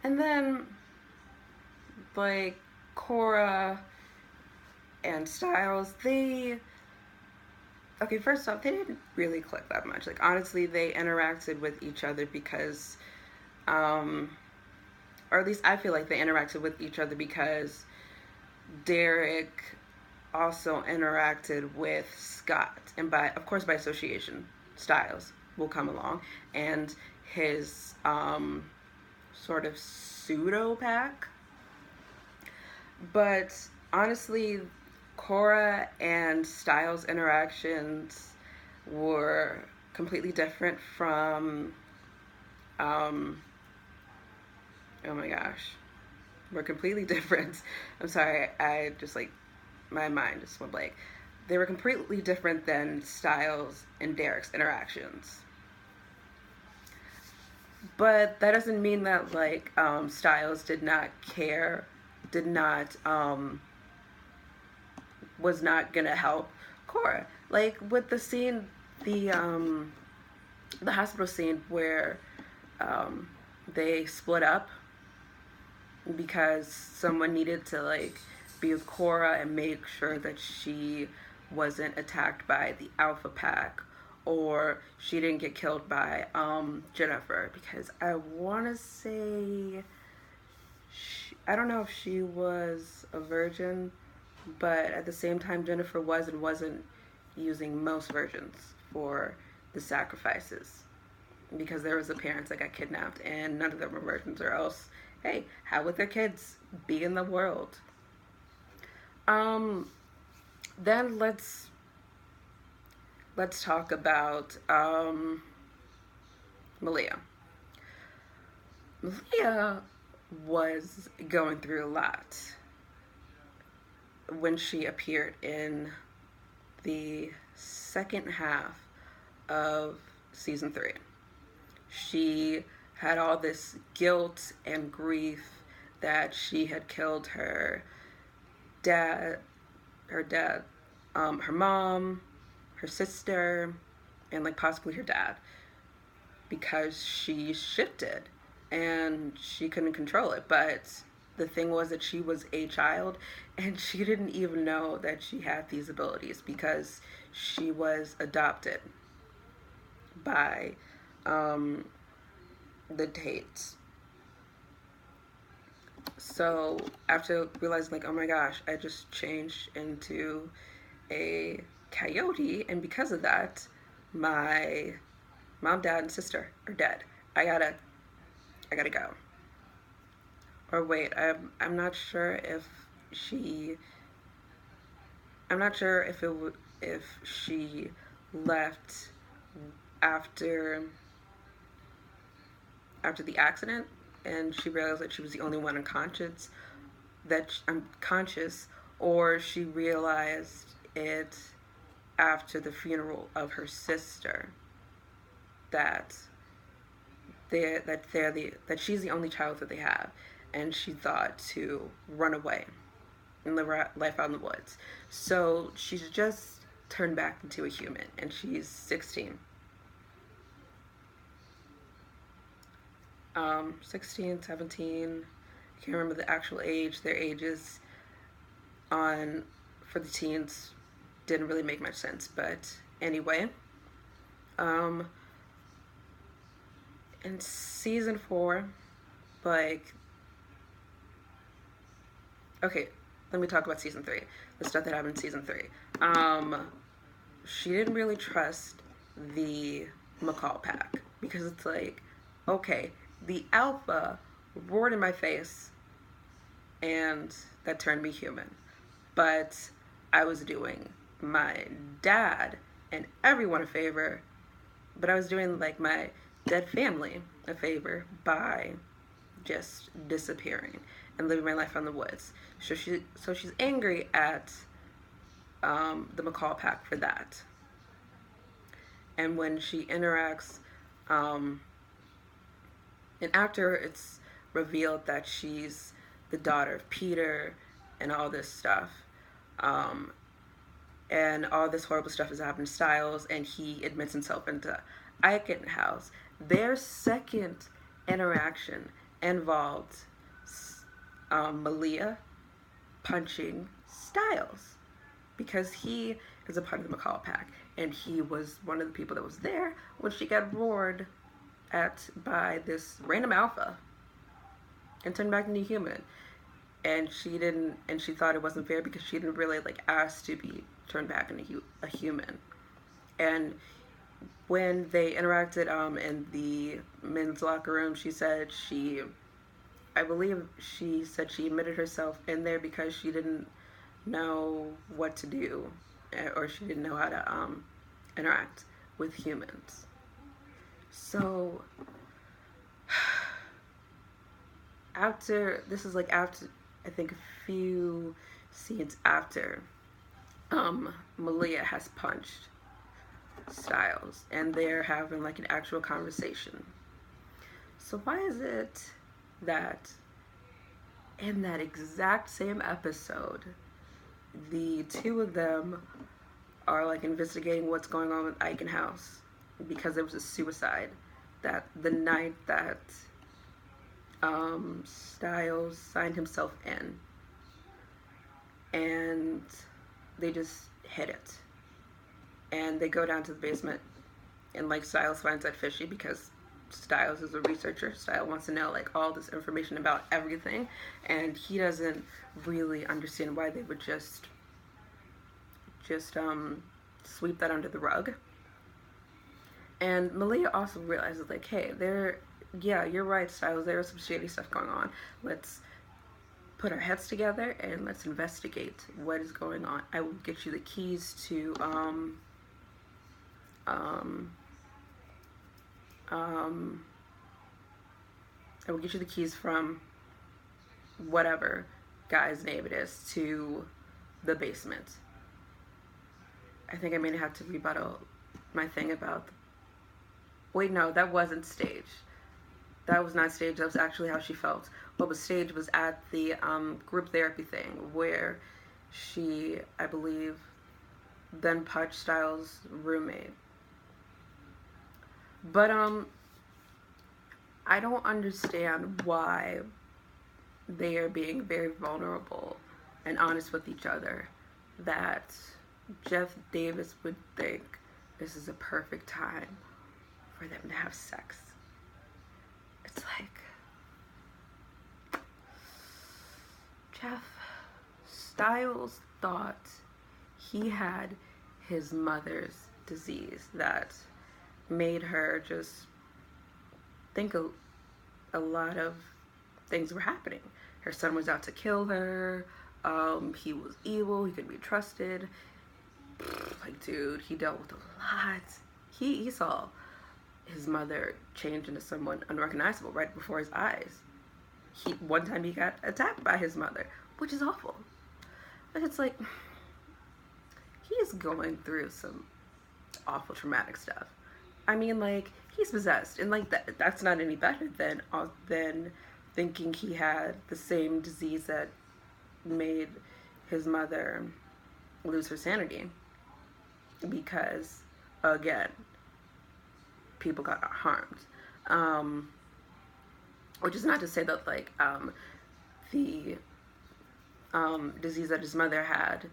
And then, like, Cora and Stiles, okay, first off, they didn't really click that much. Like, honestly, they interacted with each other because, um, or at least I feel like they interacted with each other because Derek also interacted with Scott, and of course, by association, Stiles will come along, and his sort of pseudo pack. But honestly, Cora and Stiles' interactions were completely different from, um, oh my gosh, were completely different. I'm sorry, I just like, my mind just went blank. They were completely different than Stiles and Derek's interactions. But that doesn't mean that like Stiles did not care, did not was not gonna help Cora. Like with the scene, the um, the hospital scene where um, they split up because someone needed to like be with Cora and make sure that she wasn't attacked by the Alpha Pack or she didn't get killed by Jennifer, because I want to say I don't know if she was a virgin, but at the same time Jennifer was and wasn't using most virgins for the sacrifices, because there was the parents that got kidnapped and none of them were virgins, or else, hey, how would their kids be in the world? Um, then let's talk about Malia. Malia was going through a lot when she appeared in the second half of season 3. She had all this guilt and grief that she had killed dad, her dad, her mom, her sister, and like possibly her dad, because she shifted and she couldn't control it. But the thing was that she was a child and she didn't even know that she had these abilities because she was adopted by um, the Tates. So after realizing, like, oh my gosh, I just changed into a coyote, and because of that, my mom, dad, and sister are dead. I gotta, I gotta go. Or wait, I'm not sure if she, I'm not sure if if she left after the accident, and she realized that she was the only one unconscious, that I'm conscious, or she realized it after the funeral of her sister, that that she's the only child that they have, and she thought to run away and live life out in the woods. So she's just turned back into a human, and she's 16. 16, 17. I can't remember the actual age. Their ages on for the teens didn't really make much sense, but anyway. Um, in season 4, like, okay, let me talk about season 3. The stuff that happened in season 3. Um, she didn't really trust the McCall pack because it's like, okay, the alpha roared in my face and that turned me human. But I was doing my dad and everyone a favor, but I was doing like my dead family a favor by just disappearing and living my life in the woods. So she's angry at the McCall pack for that. And when she interacts, um, and after it's revealed that she's the daughter of Peter and all this stuff, um, and all this horrible stuff has happened to Stiles, and he admits himself into Eichen House. Their second interaction involved Malia punching Stiles because he is a part of the McCall pack, and he was one of the people that was there when she got roared at by this random alpha and turned back into human. And she didn't, and she thought it wasn't fair because she didn't really like ask to be turned back into a human. And when they interacted in the men's locker room, she said I believe she said she admitted herself in there because she didn't know what to do, or she didn't know how to interact with humans. So after this is like after I think a few scenes after Malia has punched Stiles and they're having like an actual conversation. So why is it that in that exact same episode the two of them are like investigating what's going on with Ike House because there was a suicide that the night that Stiles signed himself in, and they just hit it, and they go down to the basement, and like Stiles finds that fishy because Stiles is a researcher. Stiles wants to know like all this information about everything, and he doesn't really understand why they would just sweep that under the rug. And Malia also realizes like, hey, yeah, you're right, Stiles, there is some shady stuff going on. Let's put our heads together and let's investigate what is going on. I will get you the keys to I will get you the keys from whatever guy's name it is to the basement. I think I may have to rebuttal my thing about wait, no, that wasn't staged. That was not staged. That was actually how she felt. What was staged was at the group therapy thing where she, I believe, then punched Stiles' roommate. But I don't understand why they are being very vulnerable and honest with each other. That Jeff Davis would think this is a perfect time for them to have sex. It's like, Jeff Stiles thought he had his mother's disease that made her just think a lot of things were happening. Her son was out to kill her. He was evil. He couldn't be trusted. Like, dude, he dealt with a lot. He saw his mother change into someone unrecognizable right before his eyes. One time he got attacked by his mother, which is awful. But it's like, he is going through some awful traumatic stuff. I mean, like, he's possessed, and like that's not any better than thinking he had the same disease that made his mother lose her sanity. Because, again, people got harmed. Which is not to say that, like, the disease that his mother had,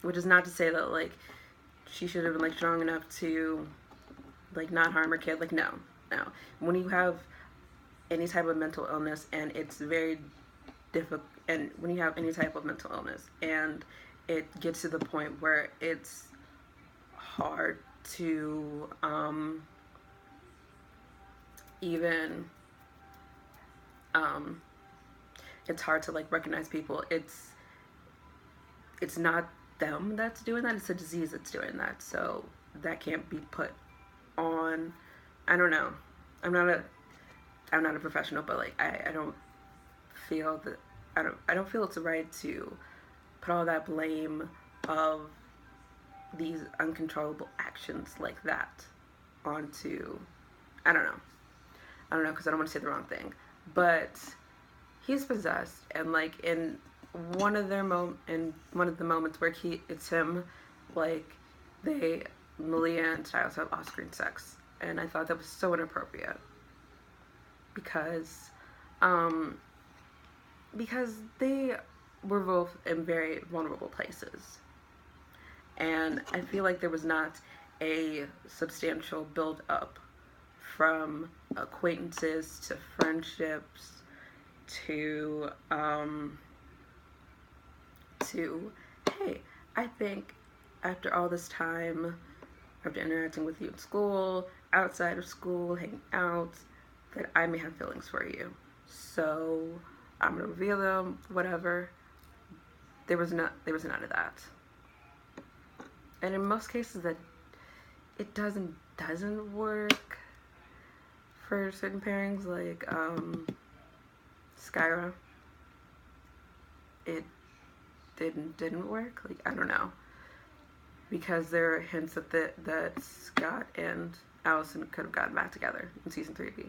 which is not to say that, like, she should have been, like, strong enough to, like, not harm her kid. Like, no. When you have any type of mental illness, and it's very difficult, and when you have any type of mental illness, and it gets to the point where it's hard to it's hard to like recognize people. It's not them that's doing that, it's a disease that's doing that. So that can't be put on, I don't know. I'm not a professional, but like I don't feel that I don't feel it's right to put all that blame of these uncontrollable actions like that onto, I don't know, because I don't want to say the wrong thing, but he's possessed, and like in one of the moments where it's him, like Malia and Stiles have off-screen sex, and I thought that was so inappropriate. because because they were both in very vulnerable places. And I feel like there was not a substantial build up from acquaintances to friendships to to hey, I think after all this time, after interacting with you in school, outside of school, hanging out, that I may have feelings for you. So I'm gonna reveal them, whatever. There was none of that. And in most cases that it doesn't work for certain pairings, like Skyra. It didn't work. Like, I don't know. Because there are hints that Scott and Allison could have gotten back together in season 3B.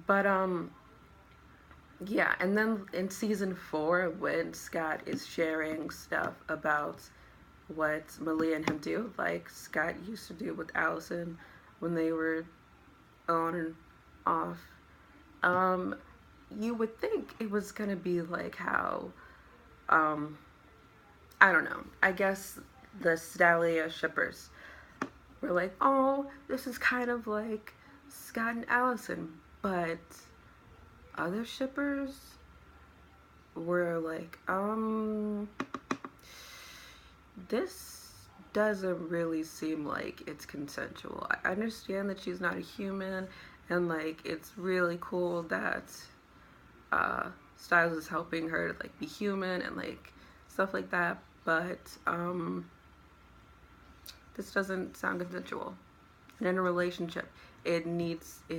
But yeah, and then in season 4, when Scott is sharing stuff about what Malia and him do, like Scott used to do with Allison when they were on and off, you would think it was gonna be like how, I don't know, I guess the Stalia shippers were like, oh, this is kind of like Scott and Allison, but other shippers were like, this doesn't really seem like it's consensual. I understand that she's not a human, and like it's really cool that Stiles is helping her to like be human and like stuff like that, but this doesn't sound consensual. And in a relationship, it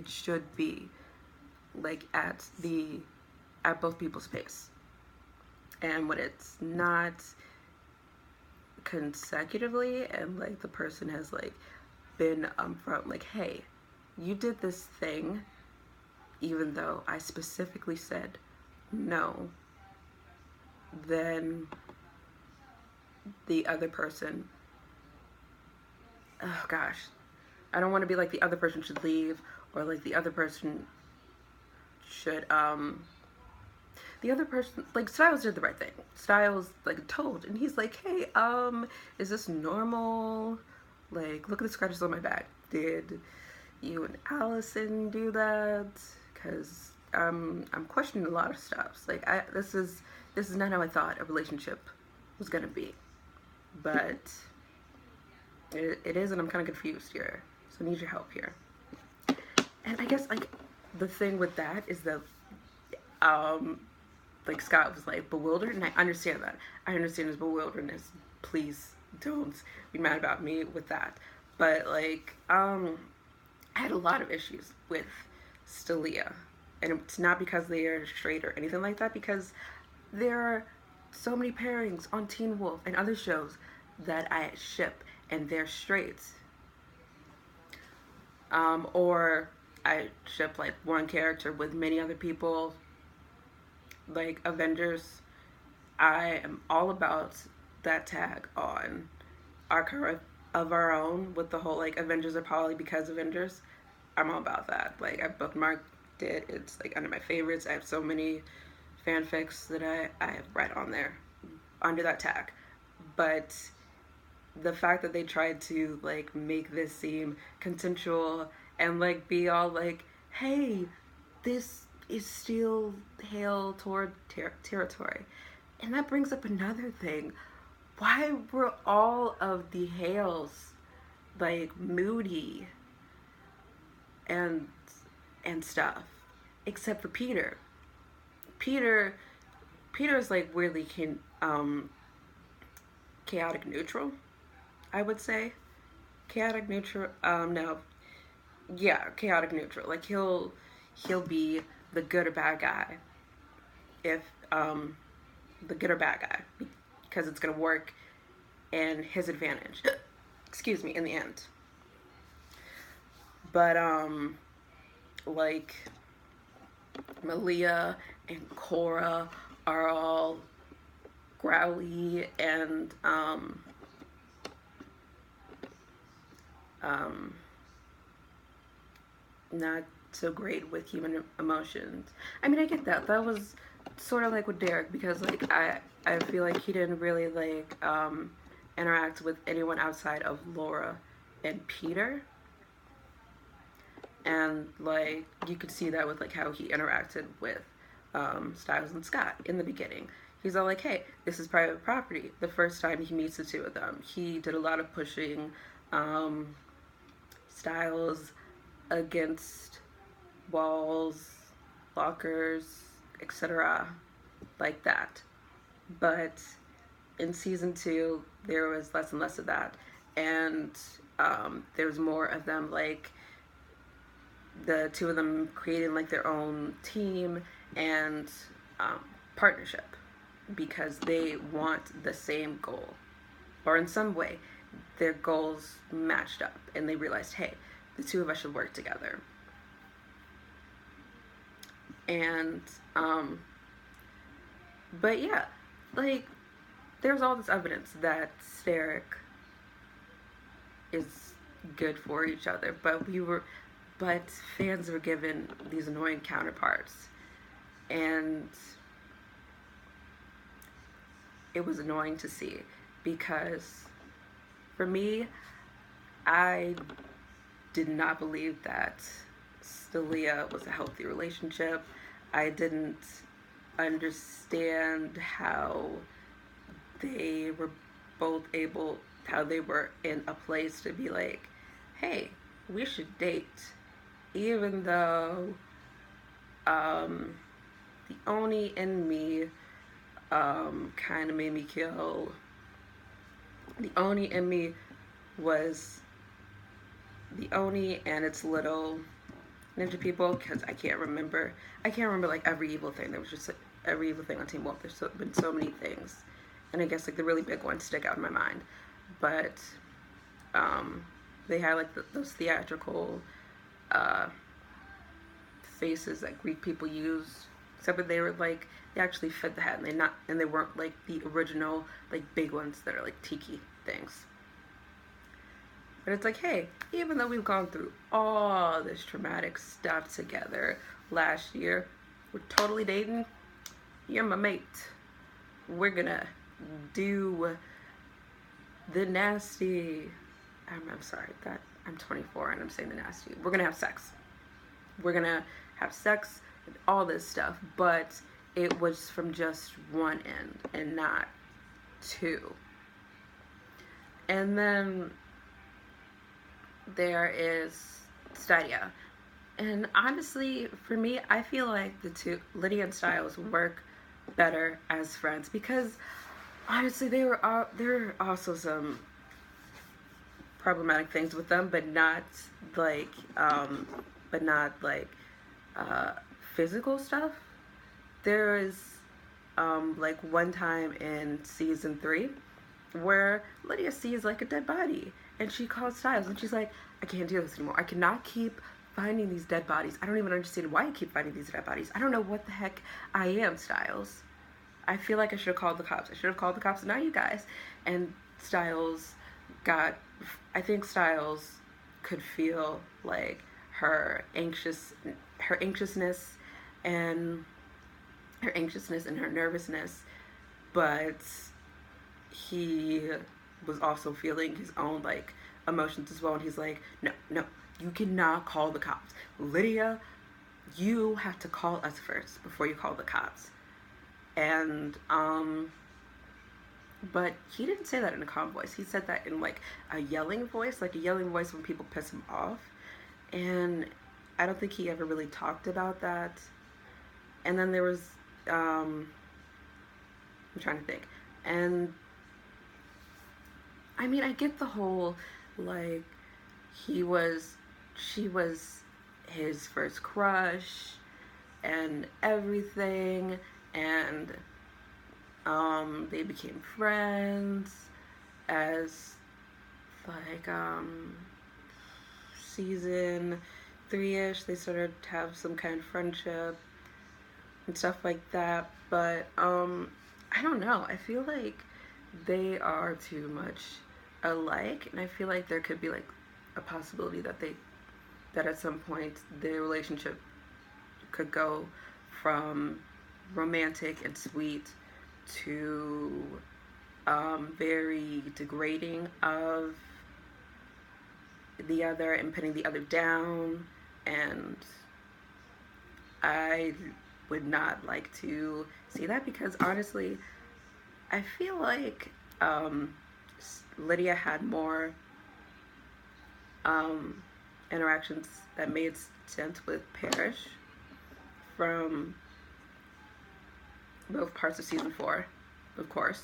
should be like at both people's pace. And when it's not consecutively, and like the person has like been upfront, like, hey, you did this thing even though I specifically said no, then the other person, oh gosh, I don't want to be like the other person should leave, or like the other person should the other person, like Stiles did the right thing. Stiles like told, and he's like, hey, is this normal? Like, look at the scratches on my back. Did you and Allison do that? Because I'm questioning a lot of stuff. Like, this is not how I thought a relationship was gonna be, but it is, and I'm kind of confused here. So I need your help here. And I guess like the thing with that is that like Scott was like bewildered, and I understand that. I understand his bewilderness. Please don't be mad about me with that. But like I had a lot of issues with Stalia, and it's not because they are straight or anything like that, because there are so many pairings on Teen Wolf and other shows that I ship and they're straight. Or I ship like one character with many other people, like Avengers. I am all about that tag on Arc of Our Own with the whole like Avengers are poly because Avengers. I'm all about that. Like, I bookmarked it. It's like under my favorites. I have so many fanfics that I have read on there under that tag. But the fact that they tried to like make this seem consensual and like be all like, hey, this is still Hale toward territory. And that brings up another thing. Why were all of the Hales like moody and stuff, except for Peter? Peter's like weirdly chaotic neutral, I would say. Chaotic neutral, no, yeah, chaotic neutral. Like he'll be the good or bad guy, if the good or bad guy, because it's gonna work in his advantage. Excuse me, in the end. But like Malia and Cora are all growly and not so great with human emotions. I mean, I get that. That was sort of like with Derek, because like I feel like he didn't really like interact with anyone outside of Laura and Peter, and like you could see that with like how he interacted with Stiles and Scott in the beginning. He's all like, "Hey, this is private property." The first time he meets the two of them, he did a lot of pushing um, Stiles against walls, lockers, etc., like that. But in season two, there was less and less of that, and there was more of them like the two of them creating like their own team and um, partnership, because they want the same goal, or in some way their goals matched up, and they realized, hey, the two of us should work together. And but yeah, like there's all this evidence that Sterek is good for each other, but fans were given these annoying counterparts, and it was annoying to see, because for me, I did not believe that stalia was a healthy relationship. I didn't understand how they were both able, how they were in a place to be like, hey, we should date, even though the Oni in me kind of made me kill. The Oni in me was the Oni and its little ninja people, because I can't remember. I can't remember like every evil thing. There was just like, every evil thing on Team Wolf. There's been so many things, and I guess like the really big ones stick out in my mind. But they had like those theatrical uh, faces that Greek people use, except that they were like they actually fit the head, and they weren't like the original like big ones that are like tiki things. But it's like, hey, even though we've gone through all this traumatic stuff together last year, we're totally dating. You're my mate. We're gonna do the nasty. I'm sorry that I'm 24 and I'm saying the nasty. We're gonna have sex. We're gonna have sex and all this stuff, but it was from just one end and not two. And then there is Stadia. And honestly, for me, I feel like the two, Lydia and Stiles, work better as friends, because honestly, there are also some problematic things with them, but not like but not like uh, physical stuff. There is like one time in season 3 where Lydia sees like a dead body, and she calls Stiles and she's like, I can't do this anymore. I cannot keep finding these dead bodies. I don't even understand why I keep finding these dead bodies. I don't know what the heck I am, Stiles. I feel like I should have called the cops. I should have called the cops, and not you guys. And Stiles got, I think Stiles could feel like her anxiousness and her nervousness, but he was also feeling his own like emotions as well, and he's like, no, you cannot call the cops. Lydia, you have to call us first before you call the cops. And but he didn't say that in a calm voice. He said that in like a yelling voice, like a yelling voice when people piss him off. And I don't think he ever really talked about that. And then there was I'm trying to think. And I mean, I get the whole like she was his first crush and everything, and they became friends as like season 3-ish. They started to have some kind of friendship and stuff like that. But I don't know. I feel like they are too much alike, and I feel like there could be like a possibility that they that at some point the relationship could go from romantic and sweet to very degrading of the other and putting the other down. And I would not like to see that, because honestly, I feel like Lydia had more interactions that made sense with Parrish from both parts of season 4, of course.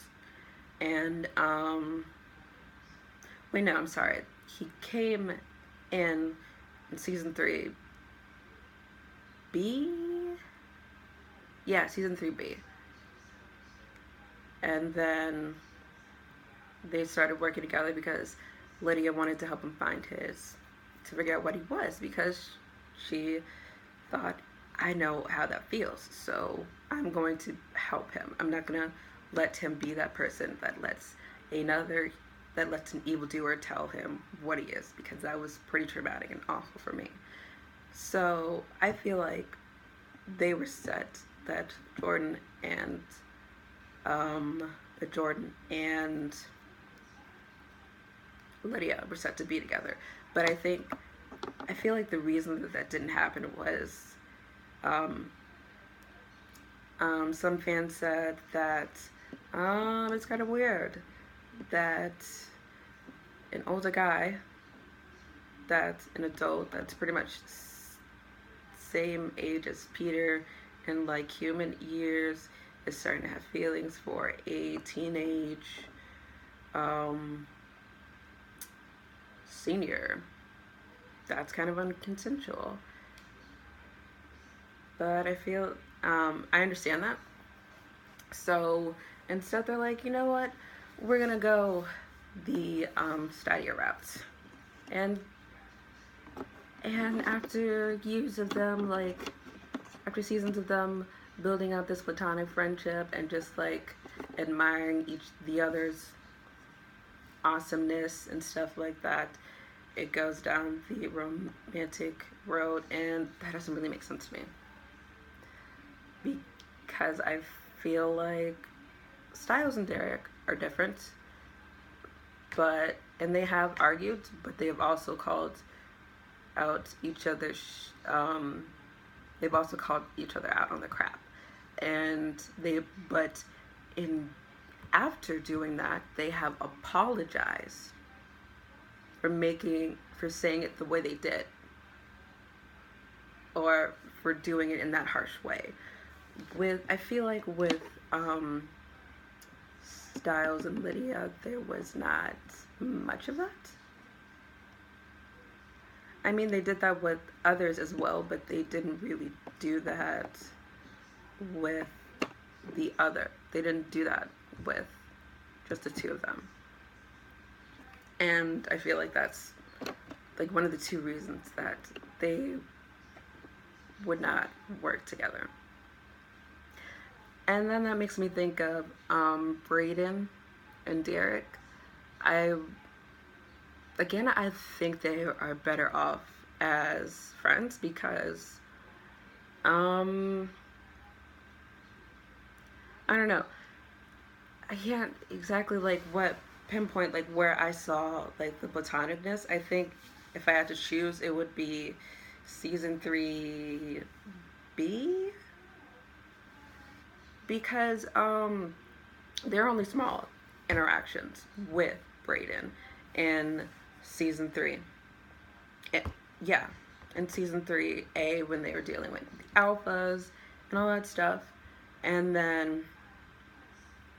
And wait, no, I'm sorry. He came in season 3 B. Yeah, season 3B. And then they started working together because Lydia wanted to help him to figure out what he was, because she thought, I know how that feels, so I'm going to help him. I'm not going to let him be that person that lets an evildoer tell him what he is, because that was pretty traumatic and awful for me. So I feel like they were set, that Jordan and Lydia were set to be together. But I feel like the reason that didn't happen was some fans said that it's kind of weird that an older guy, that's an adult, that's pretty much same age as Peter in like human years, is starting to have feelings for a teenage senior. That's kind of unconsensual. But I feel I understand that. So instead they're like, you know what, we're gonna go the stalia route. And after years of them, like after seasons of them building up this platonic friendship and just like admiring the other's awesomeness and stuff like that, it goes down the romantic road, and that doesn't really make sense to me, because I feel like Stiles and Derek are different, and they have argued, but they have also called out each other. They've also called each other out on the crap, but after doing that, they have apologized for saying it the way they did, or for doing it in that harsh way. I feel like with Stiles and Lydia, there was not much of that. I mean, they did that with others as well, but they didn't really do that with the other. They didn't do that with just the two of them. And I feel like that's like one of the two reasons that they would not work together. And then that makes me think of Braden and Derek. I think they are better off as friends, because I don't know. I can't exactly like pinpoint like where I saw like the platonicness. I think if I had to choose, it would be season 3B, because there are only small interactions with Braden in season 3. In season 3A, when they were dealing with the alphas and all that stuff, and then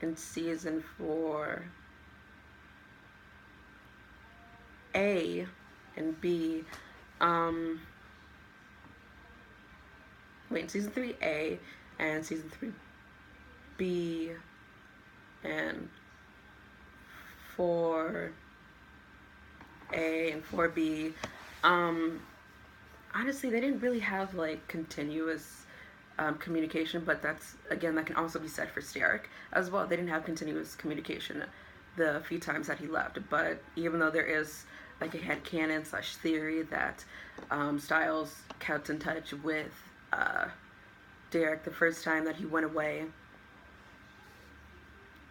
in season 4A and B, in season 3A and season 3B and 4A and 4B, honestly, they didn't really have like continuous communication, but that can also be said for Sterek as well. They didn't have continuous communication the few times that he left, but even though there is like a headcanon slash theory that Stiles kept in touch with Derek the first time that he went away.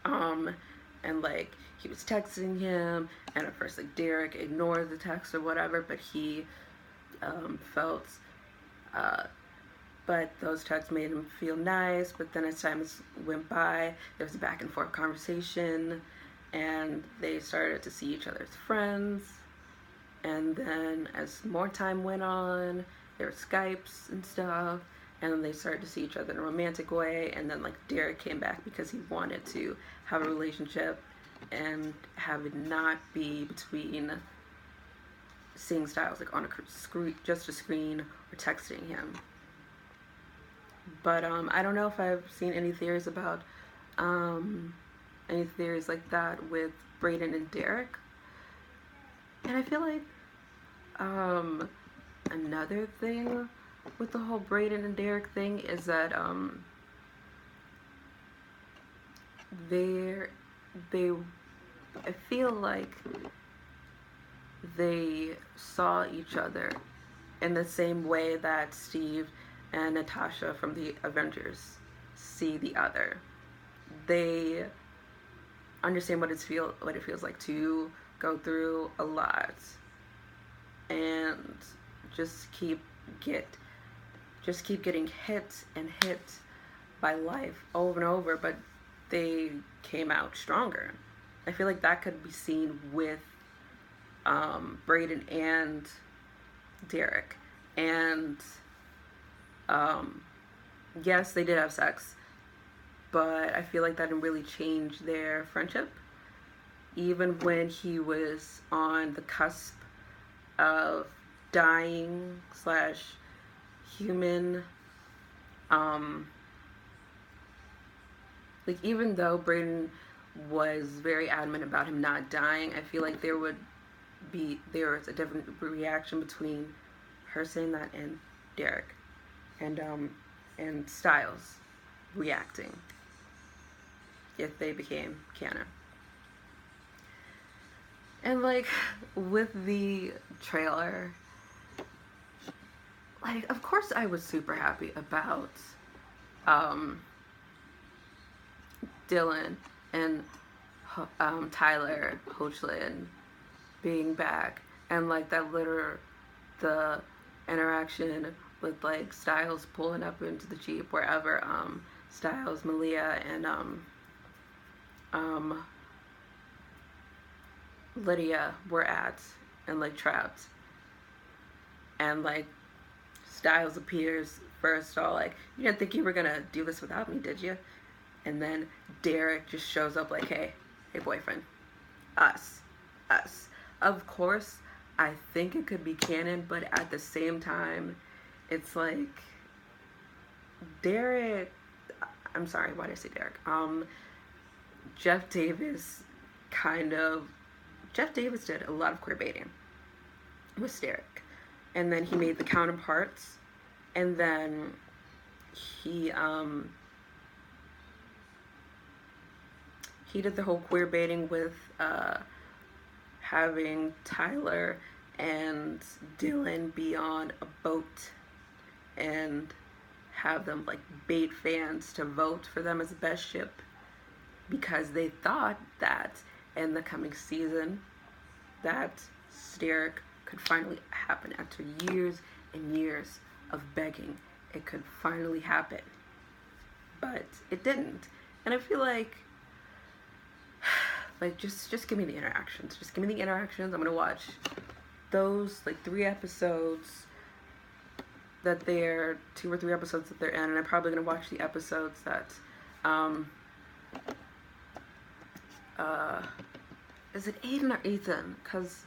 And like he was texting him, and at first like Derek ignored the text or whatever, but he felt but those texts made him feel nice. But then as time went by, there was a back and forth conversation, and they started to see each other as friends. And then as more time went on, there were Skypes and stuff, and then they started to see each other in a romantic way. And then like Derek came back because he wanted to have a relationship and have it not be between seeing Stiles like on a screen, just a screen, or texting him. But I don't know if I've seen any theories about any theories like that with Braden and Derek. And I feel like another thing with the whole Braden and Derek thing is that they I feel like they saw each other in the same way that Steve and Natasha from the Avengers see the other. They understand what it feels like to go through a lot and just keep getting hit and hit by life over and over, but they came out stronger. I feel like that could be seen with Braden and Derek. And yes, they did have sex, but I feel like that didn't really change their friendship. Even when he was on the cusp of dying slash human, like even though Braden was very adamant about him not dying, I feel like there was a different reaction between her saying that and Derek and Stiles reacting if they became canon. And like with the trailer, like of course I was super happy about Dylan and Tyler Hoechlin being back, and like the interaction with like Stiles pulling up into the Jeep wherever Stiles, Malia, and Lydia were at, and like trapped, and like Stiles appears first, all like, "You didn't think you were gonna do this without me, did you?" And then Derek just shows up like, hey boyfriend, us. Of course I think it could be canon, but at the same time it's like Derek, I'm sorry, why did I say Derek? Jeff Davis did a lot of queer baiting with Sterek, and then he made the counterparts, and then he did the whole queer baiting with having Tyler and Dylan be on a boat and have them like bait fans to vote for them as the best ship, because they thought that in the coming season that Sterek could finally happen after years and years of begging. It could finally happen, but it didn't. And I feel like just give me the interactions. Just give me the interactions. I'm gonna watch those like 3 episodes that they're 2 or 3 episodes that they're in, and I'm probably gonna watch the episodes that is it Aiden or Ethan? Because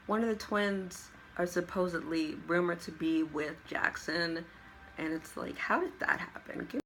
one of the twins are supposedly rumored to be with Jackson, and it's like, how did that happen?